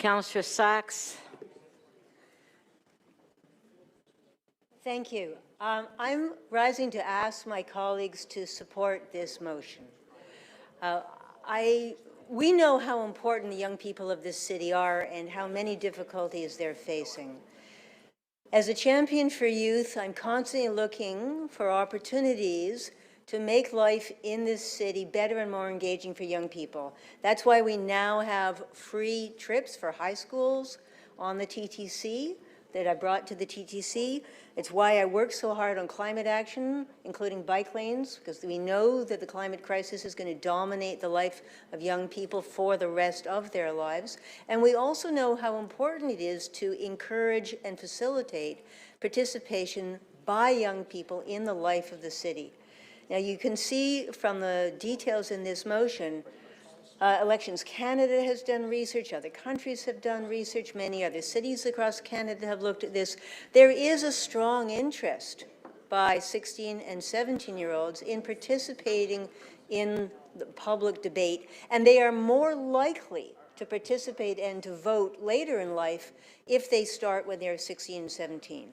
Councillor Sachs. Thank you. I'm rising to ask my colleagues to support this motion. We know how important the young people of this city are and how many difficulties they're facing. As a champion for youth, I'm constantly looking for opportunities to make life in this city better and more engaging for young people. That's why we now have free trips for high schools on the TTC that I brought to the TTC. It's why I work so hard on climate action, including bike lanes, because we know that the climate crisis is going to dominate the life of young people for the rest of their lives. And we also know how important it is to encourage and facilitate participation by young people in the life of the city. Now, you can see from the details in this motion, Elections Canada has done research, other countries have done research, many other cities across Canada have looked at this. There is a strong interest by 16 and 17-year-olds in participating in the public debate, and they are more likely to participate and to vote later in life if they start when they're 16 and 17.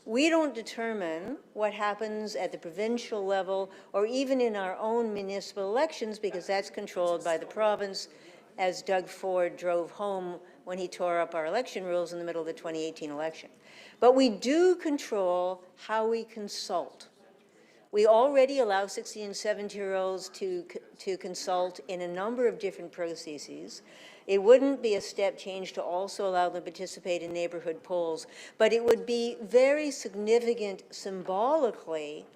We don't determine what happens at the provincial level or even in our own municipal elections because that's controlled by the province, as Doug Ford drove home when he tore up our election rules in the middle of the 2018 election. But we do control how we consult. We already allow 16 and 17-year-olds to consult in a number of different processes. It wouldn't be a step change to also allow them to participate in neighborhood polls, but it would be very significant symbolically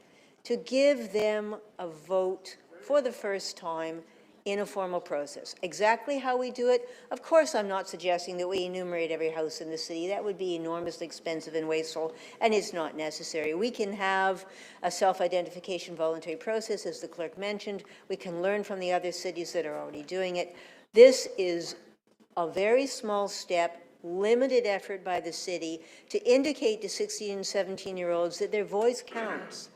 to give them a vote for the first time in a formal process. Exactly how we do it, of course, I'm not suggesting that we enumerate every house in the city. That would be enormously expensive and wasteful, and it's not necessary. We can have a self-identification voluntary process, as the clerk mentioned. We can learn from the other cities that are already doing it. This is a very small step, limited effort by the city to indicate to 16 and 17-year-olds that their voice counts,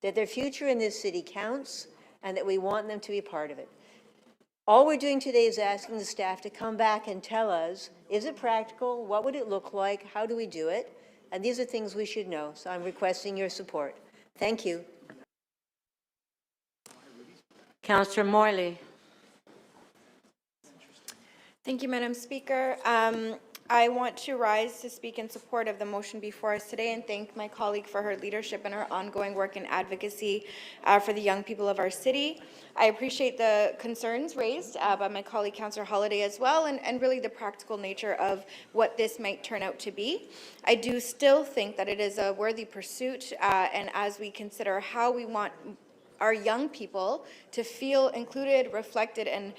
that their future in this city counts, and that we want them to be part of it. All we're doing today is asking the staff to come back and tell us, is it practical? What would it look like? How do we do it? And these are things we should know. So I'm requesting your support. Thank you. Councillor Morley. Thank you, Madam Speaker. I want to rise to speak in support of the motion before us today and thank my colleague for her leadership and her ongoing work and advocacy for the young people of our city. I appreciate the concerns raised by my colleague, Councillor Holliday, as well, and really the practical nature of what this might turn out to be. I do still think that it is a worthy pursuit, and as we consider how we want our young people to feel included, reflected, and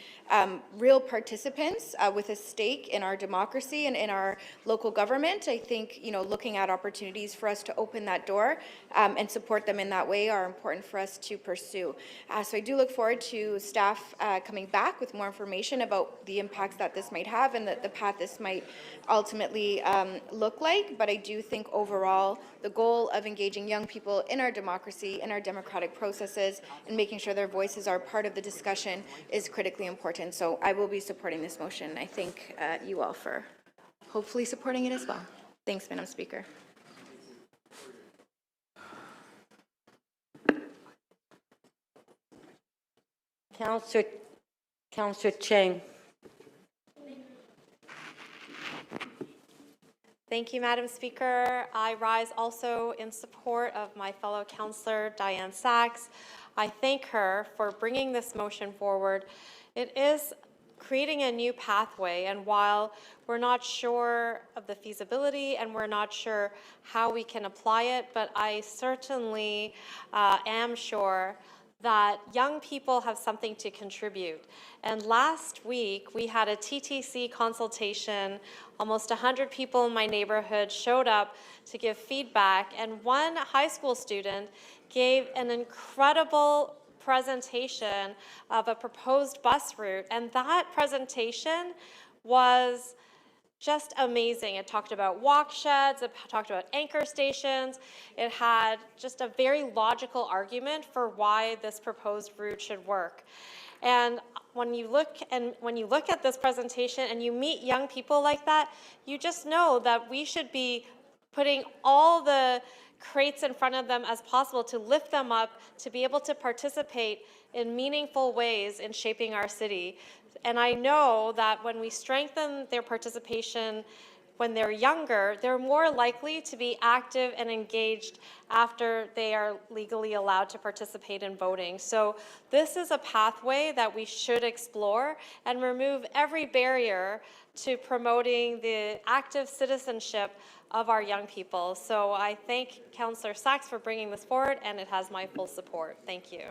real participants with a stake in our democracy and in our local government. I think, looking at opportunities for us to open that door and support them in that way are important for us to pursue. So I do look forward to staff coming back with more information about the impacts that this might have and the path this might ultimately look like. But I do think overall the goal of engaging young people in our democracy, in our democratic processes, and making sure their voices are part of the discussion is critically important. So I will be supporting this motion. I thank you all for hopefully supporting it as well. Thanks, Madam Speaker. Councillor Cheng. Thank you, Madam Speaker. I rise also in support of my fellow councillor, Diane Sachs. I thank her for bringing this motion forward. It is creating a new pathway, and while we're not sure of the feasibility and we're not sure how we can apply it, but I certainly am sure that young people have something to contribute. And last week, we had a TTC consultation. Almost 100 people in my neighborhood showed up to give feedback, and one high school student gave an incredible presentation of a proposed bus route, and that presentation was just amazing. It talked about walk sheds, it talked about anchor stations. It had just a very logical argument for why this proposed route should work. And when you look at this presentation and you meet young people like that, you just know that we should be putting all the crates in front of them as possible to lift them up, to be able to participate in meaningful ways in shaping our city. And I know that when we strengthen their participation when they're younger, they're more likely to be active and engaged after they are legally allowed to participate in voting. So this is a pathway that we should explore and remove every barrier to promoting the active citizenship of our young people. So I thank Councillor Sachs for bringing this forward, and it has my full support. Thank you.